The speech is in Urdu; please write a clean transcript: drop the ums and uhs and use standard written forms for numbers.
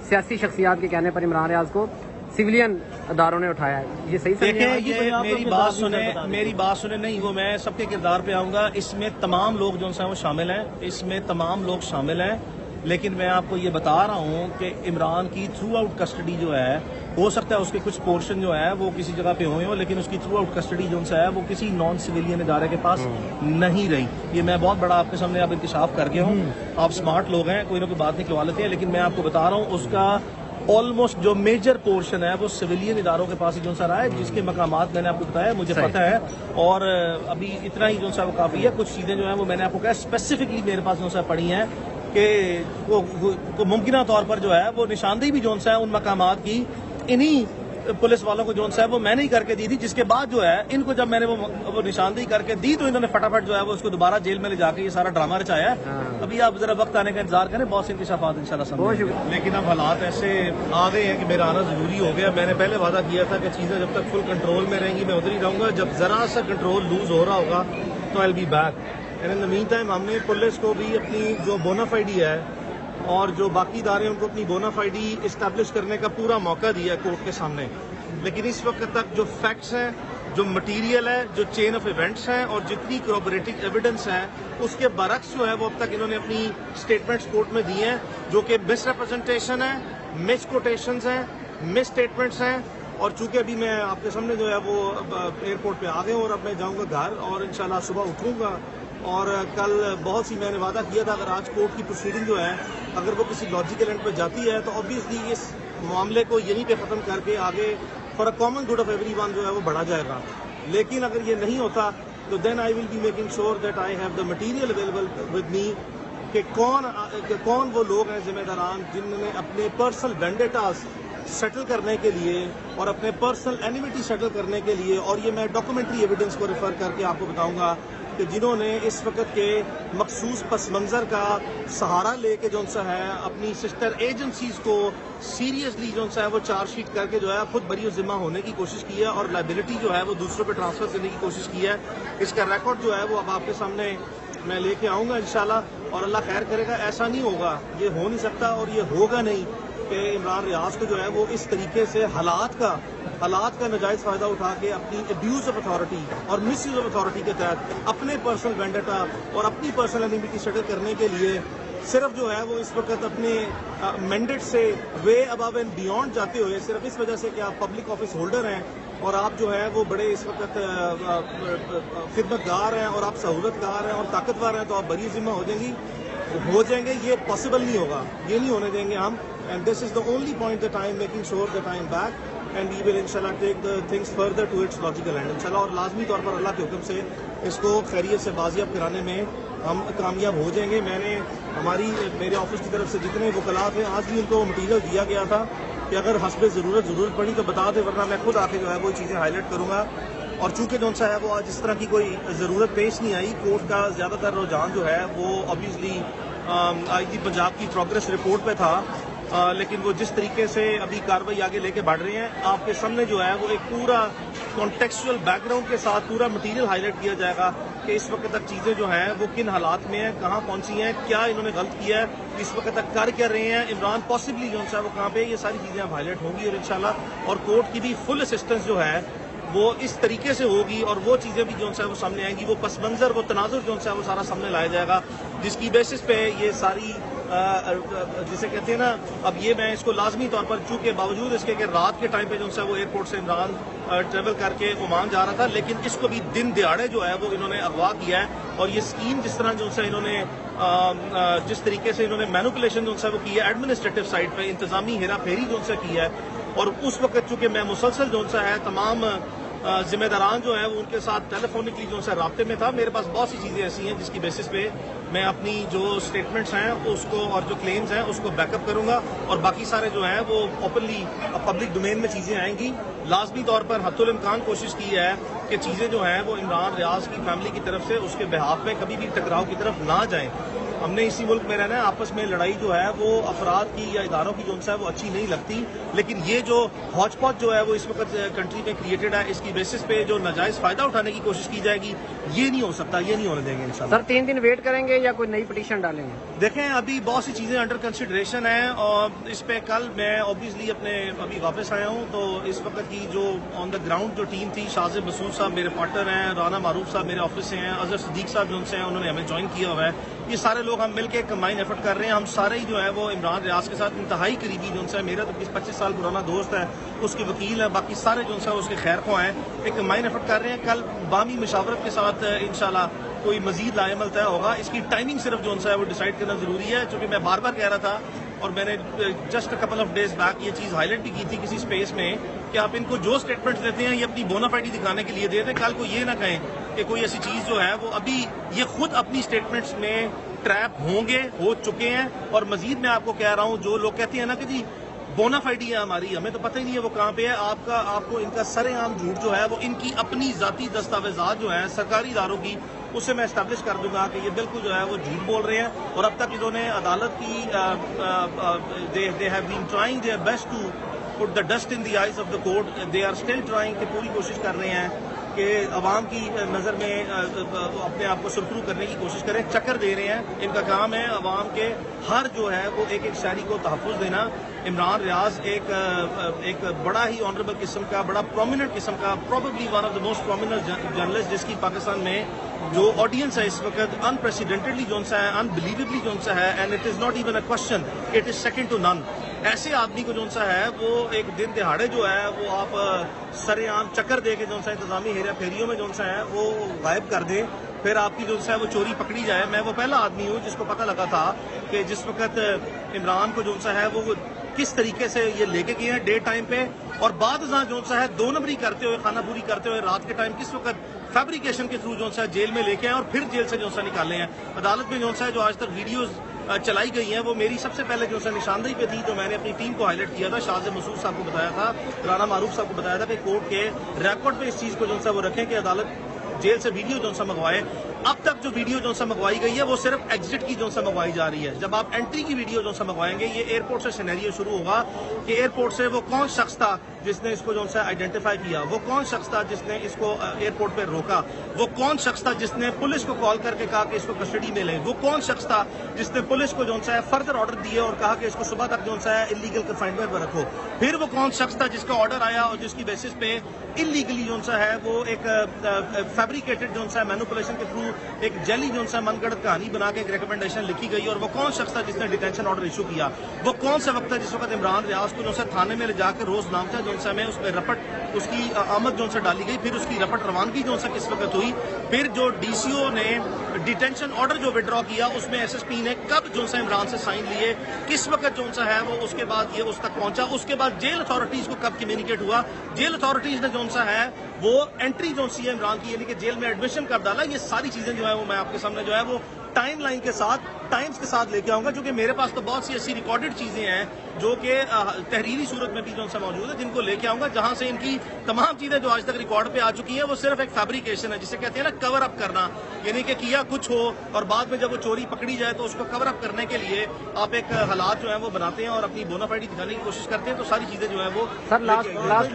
سیاسی شخصیات کے کہنے پر عمران ریاض کو سویلین اداروں نے اٹھایا ہے، یہ صحیح دیکھیں یہ میری بات سنیں نہیں وہ میں سب کے کردار پہ آؤں گا. اس میں تمام لوگ جو ہیں وہ شامل ہیں، اس میں تمام لوگ شامل ہیں، لیکن میں آپ کو یہ بتا رہا ہوں کہ عمران کی تھرو آؤٹ کسٹڈی جو ہے، ہو سکتا ہے اس کے کچھ پورشن جو ہے وہ کسی جگہ پہ ہوئے ہوں، لیکن اس کی تھرو آؤٹ کسٹڈی جو ہے وہ کسی نان سویلین ادارے کے پاس نہیں رہی. یہ میں بہت بڑا آپ کے سامنے اب انکشاف کر گیا ہوں. آپ سمارٹ لوگ ہیں، کوئی نہ کوئی بات نکلوا لیتے ہیں، لیکن میں آپ کو بتا رہا ہوں اس کا آلموسٹ جو میجر پورشن ہے وہ سویلین اداروں کے پاس ہی جو سا رہا ہے، جس کے مقامات میں نے آپ کو بتایا مجھے پتہ ہے. اور ابھی اتنا ہی جو سا وہ کافی ہے. کچھ چیزیں جو ہیں وہ میں نے آپ کو کہا اسپیسیفکلی میرے پاس جو سا پڑھی ہیں کہ وہ ممکنہ طور پر جو ہے وہ نشاندہی بھی جو ہے ان مقامات کی انہی پولیس والوں کو جو ہے وہ میں نے ہی کر کے دی تھی، جس کے بعد جو ہے ان کو جب میں نے وہ نشاندہی کر کے دی تو انہوں نے فٹافٹ جو ہے وہ اس کو دوبارہ جیل میں لے جا کے یہ سارا ڈرامہ رچایا ہے. ابھی آپ ذرا وقت آنے کا انتظار کریں، بہت سے انکشافات انشاءاللہ سامنے. لیکن اب حالات ایسے آ گئے ہیں کہ میرا آنا ضروری ہو گیا. میں نے پہلے وعدہ کیا تھا کہ چیزیں جب تک فل کنٹرول میں رہیں گی میں ادھر ہی رہوں گا، جب ذرا سا کنٹرول لوز ہو رہا ہوگا تو I will be back. In the meantime ہم نے پولیس کو بھی اپنی جو بونافائیڈی ہے اور جو باقی ادارے ان کو اپنی بونافائیڈی اسٹیبلش کرنے کا پورا موقع دیا ہے کورٹ کے سامنے. لیکن اس وقت تک جو فیکٹس ہیں، جو مٹیریل ہے، جو چین آف ایونٹس ہیں اور جتنی کورابریٹنگ ایویڈنس ہے اس کے برعکس جو ہے وہ اب تک انہوں نے اپنی اسٹیٹمنٹس کورٹ میں دی ہیں، جو کہ مس ریپرزنٹیشن ہے، مس کوٹیشنز ہیں، مس اسٹیٹمنٹس ہیں. اور چونکہ ابھی میں آپ کے سامنے جو ہے وہ ایئرپورٹ پہ آ گئے ہوں اور اب میں جاؤں گا گھر اور انشاءاللہ صبح اٹھوں گا. اور کل بہت سی میں نے وعدہ کیا تھا اگر آج کورٹ کی پروسیڈنگ جو ہے اگر وہ کسی لاجیکل اینڈ پہ جاتی ہے تو آبویسلی اس معاملے کو یہیں پہ ختم کر کے آگے for a common good of every one جو ہے وہ بڑھا جائے گا. لیکن اگر یہ نہیں ہوتا تو then I will be making sure that I have the material available with me کہ کون وہ لوگ ہیں ذمہ داران جنہوں نے اپنے پرسنل وینڈیٹاز سیٹل کرنے کے لیے اور اپنے پرسنل اینیمیٹی سیٹل کرنے کے لیے. اور یہ میں ڈاکومنٹری ایویڈنس کو ریفر کر کے آپ کو بتاؤں گا کہ جنہوں نے اس وقت کے مخصوص پس منظر کا سہارا لے کے جو سا ہے اپنی سسٹر ایجنسیز کو سیریسلی جو سا ہے وہ چارج شیٹ کر کے جو ہے خود بری و ذمہ ہونے کی کوشش کی ہے اور لائبلٹی جو ہے وہ دوسروں پہ ٹرانسفر کرنے کی کوشش کی ہے. اس کا ریکارڈ جو ہے وہ اب آپ کے سامنے میں لے کے آؤں گا انشاءاللہ. اور اللہ خیر کرے گا، ایسا نہیں ہوگا، یہ ہو نہیں سکتا اور یہ ہوگا نہیں کہ عمران ریاض کو جو ہے وہ اس طریقے سے حالات کا ناجائز فائدہ اٹھا کے اپنی ابیوز آف اتھارٹی اور مس یوز آف اتھارٹی کے تحت اپنے پرسنل وینڈیٹا اور اپنی پرسنل اینیمیٹی سیٹل کرنے کے لیے صرف جو ہے وہ اس وقت اپنے مینڈیٹ سے وے ابو اینڈ بیونڈ جاتے ہوئے صرف اس وجہ سے کہ آپ پبلک آفس ہولڈر ہیں اور آپ جو ہے وہ بڑے اس وقت خدمت گار ہیں اور آپ سہولت گار ہیں اور طاقتور ہیں تو آپ بری ذمہ ہو جائیں گے. یہ پاسبل نہیں ہوگا، یہ نہیں ہونے دیں گے ہم. And this is the only point that I am making sure that I am back and we will انشاءاللہ take the things further to its logical end انشاءاللہ. اور لازمی طور پر اللہ کے حکم سے اس کو خیریت سے بازیاب کرانے میں ہم کامیاب ہو جائیں گے. میں نے میرے آفس کی طرف سے جتنے وکلاء تھے آج بھی ان کو مٹیریل دیا گیا تھا کہ اگر حسب ضرورت پڑی تو بتا دیں، ورنہ میں خود آ کے جو ہے وہ چیزیں ہائی لائٹ کروں گا. اور چونکہ جو سا ہے وہ آج اس طرح کی کوئی ضرورت پیش نہیں آئی، کورٹ کا زیادہ تر رجحان جو ہے وہ آبویسلی آئی جی پنجاب کی پروگریس رپورٹ پہ تھا. لیکن وہ جس طریقے سے ابھی کارروائی آگے لے کے بڑھ رہے ہیں آپ کے سامنے جو ہے وہ ایک پورا کانٹیکسچوئل بیک گراؤنڈ کے ساتھ پورا مٹیریل ہائی لائٹ کیا جائے گا کہ اس وقت تک چیزیں جو ہیں وہ کن حالات میں ہیں، کہاں پہنچی ہیں، کیا انہوں نے غلط کیا ہے، اس وقت تک کر رہے ہیں عمران پاسبلی جو ہے وہ کہاں پہ، یہ ساری چیزیں اب ہائی لائٹ ہوں گی. اور انشاءاللہ اور کورٹ کی بھی فل اسسٹنس جو ہے وہ اس طریقے سے ہوگی اور وہ چیزیں بھی جو ہے وہ سامنے آئیں گی، وہ پس منظر وہ تناظر جو ہے وہ سارا سامنے لایا جائے گا جس کی بیسس پہ یہ ساری جسے کہتے ہیں نا. اب یہ میں اس کو لازمی طور پر چونکہ باوجود اس کے کہ رات کے ٹائم پہ جو ہے وہ ایئرپورٹ سے عمران ٹریول کر کے عمان جا رہا تھا، لیکن اس کو بھی دن دیہاڑے جو ہے وہ انہوں نے اغوا کیا ہے. اور یہ اسکیم جس طرح جو ہے انہوں نے جس طریقے سے انہوں نے مینوپولیشن جو ہے وہ کی ہے ایڈمنسٹریٹو سائڈ پہ انتظامی ہیرا پھیری جو ہے کی ہے. اور اس وقت چونکہ میں مسلسل جو ہے تمام ذمہ داران جو ہیں وہ ان کے ساتھ ٹیلیفونکلی جو ہے رابطے میں تھا. میرے پاس بہت سی چیزیں ایسی ہیں جس کی بیسس پہ میں اپنی جو اسٹیٹمنٹس ہیں اس کو اور جو کلیمز ہیں اس کو بیک اپ کروں گا اور باقی سارے جو ہیں وہ اوپنلی پبلک ڈومین میں چیزیں آئیں گی. لازمی طور پر حتی الامکان کوشش کی ہے کہ چیزیں جو ہیں وہ عمران ریاض کی فیملی کی طرف سے اس کے بہاف میں کبھی بھی ٹکراؤ کی طرف نہ جائیں. ہم نے اسی ملک میں رہنا ہے. آپس میں لڑائی جو ہے وہ افراد کی یا اداروں کی جو ہے وہ اچھی نہیں لگتی, لیکن یہ جو ہاچ پاچ جو ہے وہ اس وقت کنٹری میں کریٹڈ ہے, اس کی بیسس پہ جو ناجائز فائدہ اٹھانے کی کوشش کی جائے گی, یہ نہیں ہو سکتا, یہ نہیں ہونے دیں گے انشاءاللہ. سر 3 دن ویٹ کریں گے یا کوئی نئی پٹیشن ڈالیں گے؟ دیکھیں ابھی بہت سی چیزیں انڈر کنسیڈریشن ہیں, اور اس پہ کل میں اوبیسلی ابھی واپس آیا ہوں, تو اس وقت کی جو آن دا گراؤنڈ جو ٹیم تھی, شازب مسعود صاحب میرے پارٹنر ہیں, رانا معروف صاحب میرے آفس سے ہیں, اظہر صدیق صاحب جو ان سے ہیں انہوں نے ہمیں جوائن کیا ہوا ہے. یہ سارے لوگ ہم مل کے کمبائن ایفرٹ کر رہے ہیں. ہم سارے ہی جو ہے وہ عمران ریاض کے ساتھ انتہائی قریبی جو ان سے میرا تو 25 سال پرانا دوست ہے, اس کے وکیل ہے, باقی سارے جو ان سے اس کے خیر خواہ ہیں, ایک کمبائن ایفرٹ کر رہے ہیں. کل بامی مشاورت کے ساتھ انشاءاللہ کوئی مزید لائے عمل طے ہوگا. اس کی ٹائمنگ صرف جو ان سے ہے وہ ڈیسائیڈ کرنا ضروری ہے, چونکہ میں بار بار کہہ رہا تھا اور میں نے just couple of days back یہ چیز ہائی لائٹ بھی کی تھی کسی اسپیس میں, کہ آپ ان کو جو اسٹیٹمنٹس دیتے ہیں یہ اپنی بونافائڈی دکھانے کے لیے دیتے ہیں. کل کو یہ نہ کہیں کہ کوئی ایسی چیز جو ہے وہ ابھی یہ خود اپنی اسٹیٹمنٹس میں ٹریپ ہوں گے, ہو چکے ہیں. اور مزید میں آپ کو کہہ رہا ہوں, جو لوگ کہتے ہیں نا کہ جی بونافائڈی ہے ہماری, ہمیں تو پتہ ہی نہیں ہے وہ کہاں پہ ہے. آپ کو ان کا سر عام جھوٹ جو ہے وہ ان کی اپنی ذاتی دستاویزات جو ہیں سرکاری اداروں کی, اس سے میں اسٹیبلش کر دوں گا کہ یہ بالکل جو ہے وہ جھوٹ بول رہے ہیں. اور اب تک انہوں نے عدالت کی they have been trying their best to put the dust in the eyes of the court. They are still trying کہ پوری کوشش کر رہے ہیں کہ عوام کی نظر میں اپنے آپ کو سرخرو کرنے کی کوشش کریں, چکر دے رہے ہیں. ان کا کام ہے عوام کے ہر جو ہے وہ ایک ایک شہری کو تحفظ دینا. عمران ریاض ایک بڑا ہی آنریبل قسم کا, بڑا پرومیننٹ قسم کا, probably one of the most prominent journalist, جس کی پاکستان میں جو آڈینس ہے اس وقت انپریسیڈنٹڈلی جو ہے, انبلیویبلی جو ہے, and it is not even a question, it is second to none. ایسے آدمی کو جو ہے وہ ایک دن دہاڑے جو ہے وہ آپ سر عام چکر دے کے جو انتظامی ہیرا پھیریوں میں جو ہے وہ غائب کر دیں, پھر آپ کی جو ہے وہ چوری پکڑی جائے. میں وہ پہلا آدمی ہوں جس کو پتہ لگا تھا کہ جس وقت عمران کو جو ہے وہ کس طریقے سے یہ لے کے گئے ہیں ڈے ٹائم پہ, اور بعد ازاں جو ہے 2 نمبری کرتے ہوئے, خانہ پوری کرتے ہوئے رات کے ٹائم کس وقت فیبریکیشن کے تھرو جو ہے جیل میں لے کے آئے اور پھر جیل سے جو ہے نکالے ہیں. عدالت میں جو ہے جو آج تک ویڈیوز چلائی گئی ہیں وہ میری سب سے پہلے جو ہے نشاندہی پہ تھی, جو میں نے اپنی ٹیم کو ہائی لائٹ کیا تھا. شازب مسعود صاحب کو بتایا تھا, رانا معروف صاحب کو بتایا تھا کہ کورٹ کے ریکارڈ پہ اس چیز کو جو ہے وہ رکھیں کہ عدالت جیل سے ویڈیو جو ہے منگوائے. اب تک جو ویڈیو جو ہے منگوائی گئی ہے وہ صرف ایگزٹ کی جو ہے منگوائی جا رہی ہے. جب آپ انٹری کی ویڈیو جو ہے منگوائیں گے, یہ ایئرپورٹ سے سینیریو شروع ہوگا کہ ایئرپورٹ سے وہ کون شخص تھا جس نے اس کو جو ہے آئیڈینٹیفائی کیا, وہ کون شخص تھا جس نے اس کو ایئرپورٹ پہ روکا, وہ کون شخص تھا جس نے پولیس کو کال کر کے کہا کہ اس کو کسٹڈی میں لیں, وہ کون شخص تھا جس نے پولیس کو جو ہے فردر آرڈر دیے اور کہا کہ اس کو صبح تک جو ہے انلیگل کنفائنمنٹ میں رکھو, پھر وہ کون شخص تھا جس کا آرڈر آیا اور جس کی بیسس پہ انلیگلی جو ہے وہ ایک فیبریکیٹڈ جو ہے مینوپولیشن کے تھرو ایک جعلی جو ہے من گڑت کہانی بنا کے ایک ریکمنڈیشن لکھی گئی, اور وہ کون شخص تھا جس نے ڈیٹینشن آرڈر ایشو کیا, وہ کون سا وقت تھا جس وقت عمران ریاض کو جو ہے تھانے میں لے جا کے روز نامچہ جو ہے اس میں رپٹ اس کی آمد جو ہے ڈالی گئی, پھر اس کی رپٹ روانگی جو ہے کس وقت ہوئی, پھر جو ڈی سی او نے ڈیٹینشن آرڈر جو وڈرا کیا اس میں ایس ایس پی نے کب جو ہے عمران سے سائن لیے, کس وقت جو ہے وہ اس کے بعد یہ اس تک پہنچا, اس کے بعد جیل اتھارٹیز کو کب کمیونیکیٹ ہوا, جیل اتھارٹیز نے جو ہے وہ انٹری جو سی عمران کی یعنی کہ جیل میں ایڈمیشن کر ڈالا. یہ ساری چیزیں جو ہے وہ میں آپ کے سامنے جو ہے وہ ٹائم لائن کے ساتھ, ٹائمز کے ساتھ لے کے آؤں گا, کیونکہ میرے پاس تو بہت سی ایسی ریکارڈڈ چیزیں ہیں جو کہ تحریری صورت میں بھی جو سے موجود ہے, جن کو لے کے آؤں گا, جہاں سے ان کی تمام چیزیں جو آج تک ریکارڈ پہ آ چکی ہیں وہ صرف ایک فیبریکیشن ہے, جسے کہتے ہیں نا کور اپ کرنا, یعنی کہ کیا کچھ ہو اور بعد میں جب وہ چوری پکڑی جائے تو اس کو کور اپ کرنے کے لیے آپ ایک حالات جو ہیں وہ بناتے ہیں اور اپنی بونافائڈی دکھانے کی کوشش کرتے ہیں. تو ساری چیزیں جو ہیں وہ سر لاسٹ